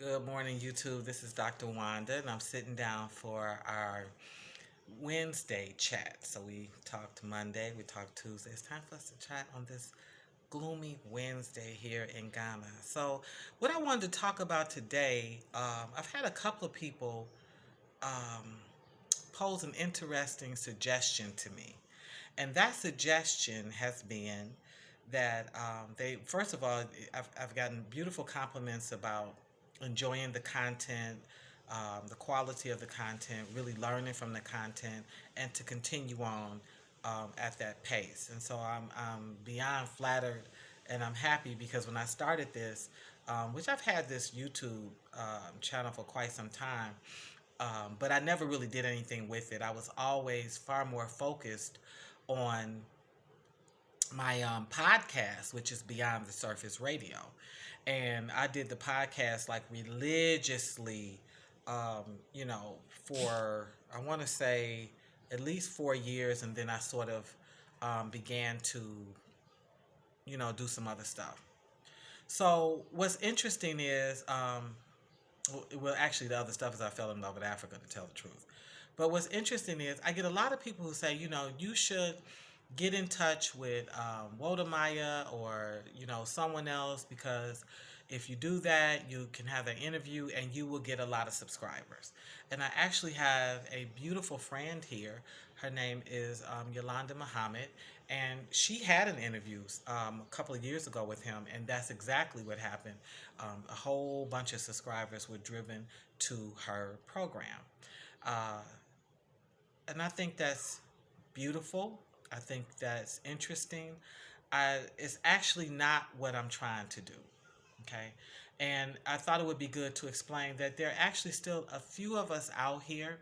Good morning, YouTube. This is Dr. Wanda, and I'm sitting down for our Wednesday chat. So we talked Monday, we talked Tuesday. It's time for us to chat on this gloomy Wednesday here in Ghana. So, what I wanted to talk about today, I've had a couple of people um, pose an interesting suggestion to me. And that suggestion has been that first of all, I've gotten beautiful compliments about enjoying the content, the quality of the content, really learning from the content, and to continue on at that pace. And so I'm beyond flattered and I'm happy because when I started this, which I've had this YouTube channel for quite some time, but I never really did anything with it. I was always far more focused on my podcast, which is Beyond the Surface Radio. And I did the podcast like religiously, for I want to say at least 4 years. And then I sort of began to, do some other stuff. So what's interesting is, well, actually, the other stuff is I fell in love with Africa, to tell the truth. But what's interesting is I get a lot of people who say, you should get in touch with Wodamaya or someone else because if you do that, you can have an interview and you will get a lot of subscribers. And I actually have a beautiful friend here. Her name is Yolanda Muhammad, and she had an interview a couple of years ago with him, and that's exactly what happened. A whole bunch of subscribers were driven to her program. Uh, and I think that's beautiful. I think that's interesting. It's actually not what I'm trying to do. Okay. And I thought it would be good to explain that there are actually still a few of us out here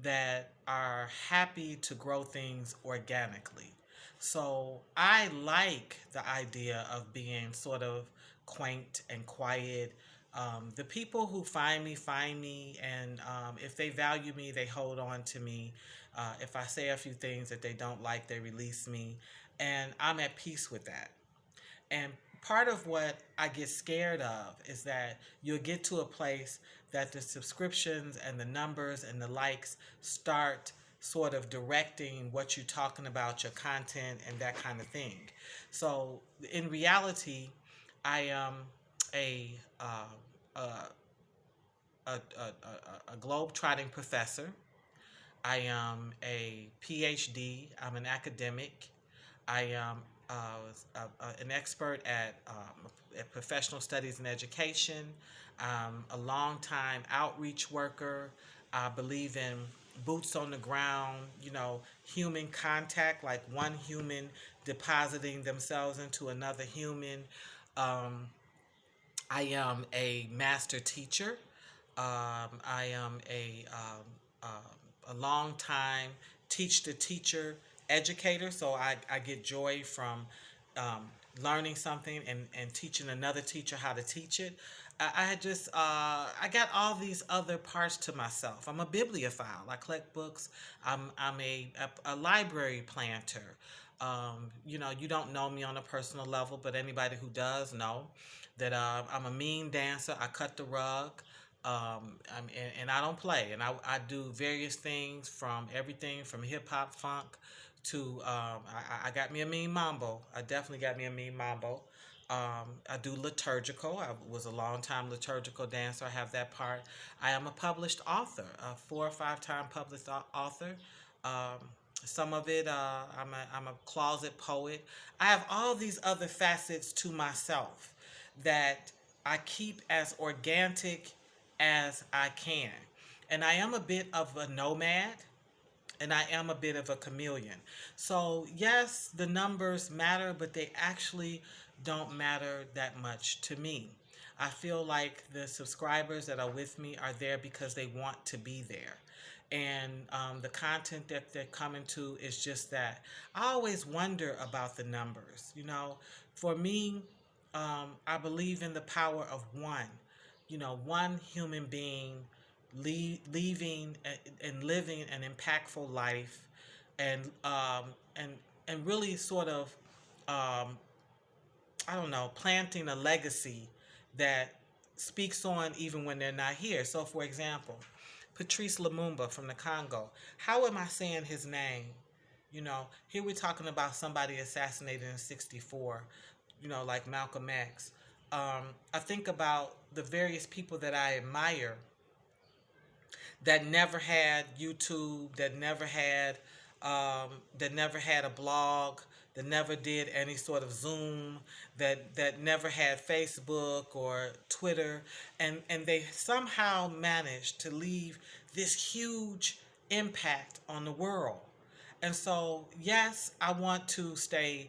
that are happy to grow things organically. So I like the idea of being sort of quaint and quiet. The people who find me, and if they value me, they hold on to me. If I say a few things that they don't like, they release me, and I'm at peace with that. And part of what I get scared of is that you'll get to a place that the subscriptions and the numbers and the likes start sort of directing what you're talking about, your content, and that kind of thing. So in reality, I am a a, a globe-trotting professor. I am a PhD. I'm an academic. I am an expert at professional studies and education. I'm a long-time outreach worker. I believe in boots on the ground, human contact, like one human depositing themselves into another human. Um, I am a master teacher. I am a long time teach the teacher educator. So I get joy from um, learning something and teaching another teacher how to teach it. I got all these other parts to myself. I'm a bibliophile. I collect books. I'm a library planter. You don't know me on a personal level, but anybody who does know that I'm a mean dancer. I cut the rug. And I don't play. And I do various things from everything from hip hop, funk to I got me a mean mambo. I definitely got me a mean mambo. I do liturgical. I was a long time liturgical dancer. I have that part. I am a published author, a 4 or 5 time published author. Um, some of it, I'm a closet poet. I have all these other facets to myself that I keep as organic as I can. And I am a bit of a nomad and I am a bit of a chameleon. So, yes, the numbers matter, but they actually don't matter that much to me. I feel like the subscribers that are with me are there because they want to be there. And the content that they're coming to is just that. I always wonder about the numbers. For me, I believe in the power of one. One human being leaving and living an impactful life, and and really sort of I don't know, planting a legacy that speaks on even when they're not here. So, for example, Patrice Lumumba from the Congo. How am I saying his name? Here we're talking about somebody assassinated in '64. Like Malcolm X. I think about the various people that I admire that never had YouTube, that never had a blog, that never did any sort of Zoom, that never had Facebook or Twitter, and they somehow managed to leave this huge impact on the world. And so, yes, I want to stay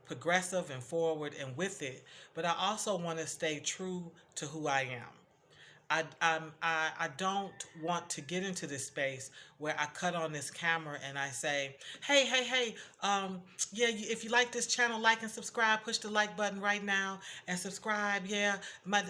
progressive and forward and with it, but I also want to stay true to who I am. I don't want to get into this space where I cut on this camera and I say, hey, yeah, if you like this channel, like and subscribe. Push the like button right now and subscribe. Yeah, blah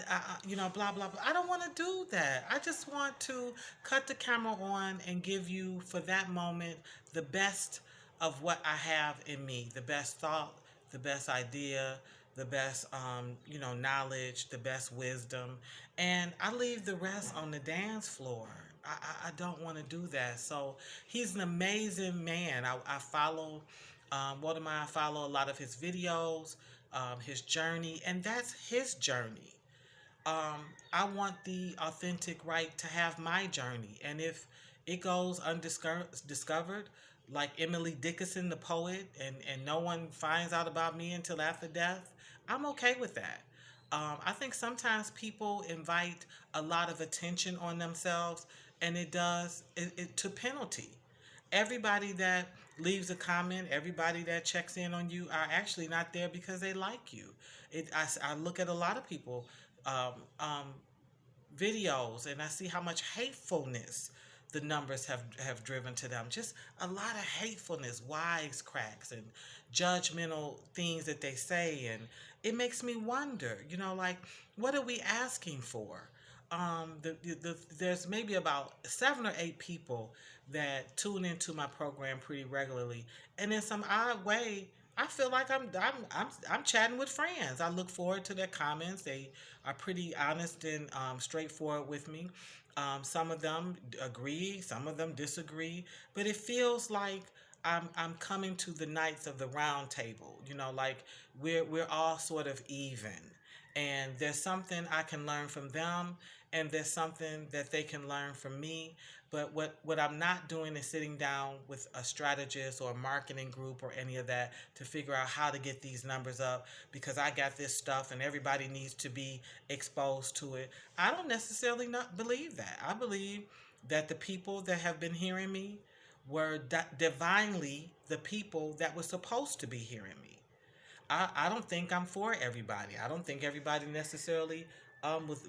blah blah. I don't want to do that. I just want to cut the camera on and give you, for that moment, the best of what I have in me, the best thought, the best idea, the best knowledge, the best wisdom, and I leave the rest on the dance floor. I don't want to do that. So he's an amazing man. I follow Waldemar. I follow a lot of his videos, his journey, and that's his journey. I want the authentic right to have my journey. And if it goes undiscovered, like Emily Dickinson, the poet, and no one finds out about me until after death, I'm okay with that. I think sometimes people invite a lot of attention on themselves, and it does it to penalty. Everybody that leaves a comment, everybody that checks in on you are actually not there because they like you. I look at a lot of people um, um, videos and I see how much hatefulness the numbers have driven to them. Just a lot of hatefulness, wisecracks, and judgmental things that they say. And it makes me wonder, like, what are we asking for? There's maybe about 7 or 8 people that tune into my program pretty regularly. And in some odd way, I feel like I'm chatting with friends. I look forward to their comments. They are pretty honest and straightforward with me. Some of them agree, some of them disagree, but it feels like I'm coming to the Knights of the Round Table. Like we're all sort of even, and there's something I can learn from them, and there's something that they can learn from me. But what I'm not doing is sitting down with a strategist or a marketing group or any of that to figure out how to get these numbers up because I got this stuff and everybody needs to be exposed to it. I don't necessarily not believe that. I believe that the people that have been hearing me were divinely the people that were supposed to be hearing me. I don't think I'm for everybody. I don't think everybody necessarily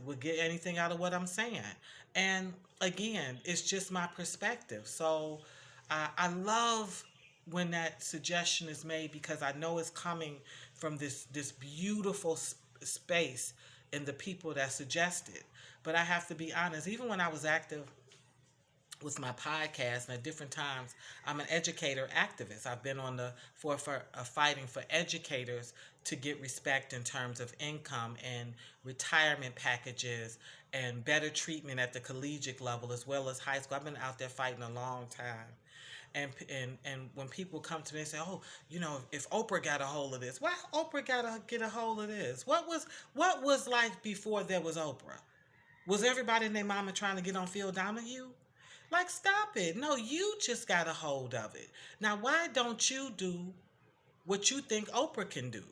would get anything out of what I'm saying. And again, it's just my perspective. So I love when that suggestion is made because I know it's coming from this beautiful space in the people that suggest it. But I have to be honest, even when I was active with my podcast and at different times, I'm an educator activist. I've been on the forefront of fighting for educators to get respect in terms of income and retirement packages and better treatment at the collegiate level as well as high school. I've been out there fighting a long time. And when people come to me and say, "Oh, if Oprah got a hold of this, why Oprah got to get a hold of this? What was life before there was Oprah? Was everybody and their mama trying to get on Phil Donahue? Like, stop it. No, you just got a hold of it. Now, why don't you do what you think Oprah can do?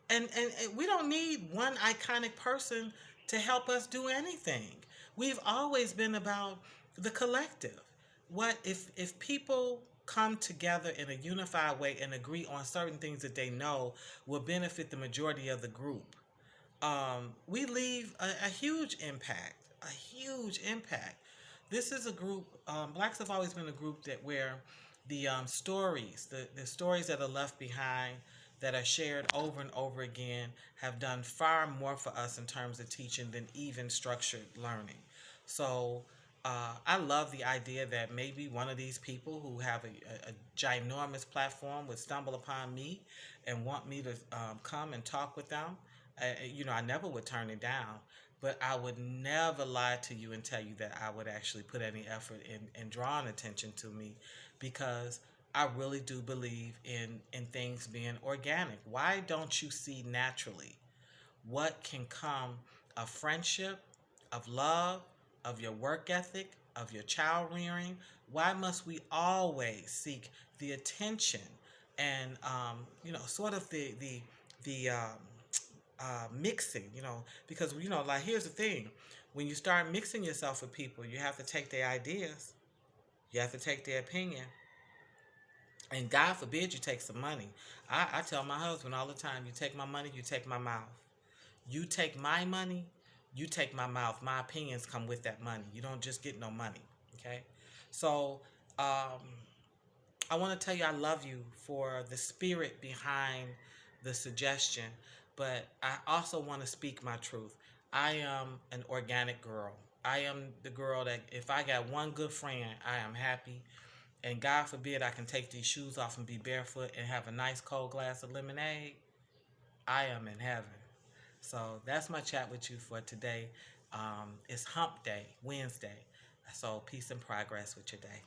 And we don't need one iconic person to help us do anything. We've always been about the collective. What if people come together in a unified way and agree on certain things that they know will benefit the majority of the group? We leave a huge impact, a huge impact. This is a group. Blacks have always been a group that where the stories, the stories that are left behind, that are shared over and over again, have done far more for us in terms of teaching than even structured learning. So I love the idea that maybe one of these people who have a ginormous platform would stumble upon me and want me to come and talk with them. I never would turn it down. but I would never lie to you and tell you that I would actually put any effort in drawing attention to me, because I really do believe in things being organic. Why don't you see naturally what can come of friendship, of love, of your work ethic, of your child rearing? Why must we always seek the attention and sort of the mixing? Because like here's the thing: when you start mixing yourself with people, you have to take their ideas, you have to take their opinion, and God forbid you take some money. I tell my husband all the time: you take my money, you take my mouth. You take my money, you take my mouth. My opinions come with that money. You don't just get no money. Okay? So um, I want to tell you I love you for the spirit behind the suggestion, but I also want to speak my truth. I am an organic girl. I am the girl that if I got one good friend, I am happy. And God forbid I can take these shoes off and be barefoot and have a nice cold glass of lemonade. I am in heaven. So that's my chat with you for today. It's Hump Day, Wednesday. So peace and progress with your day.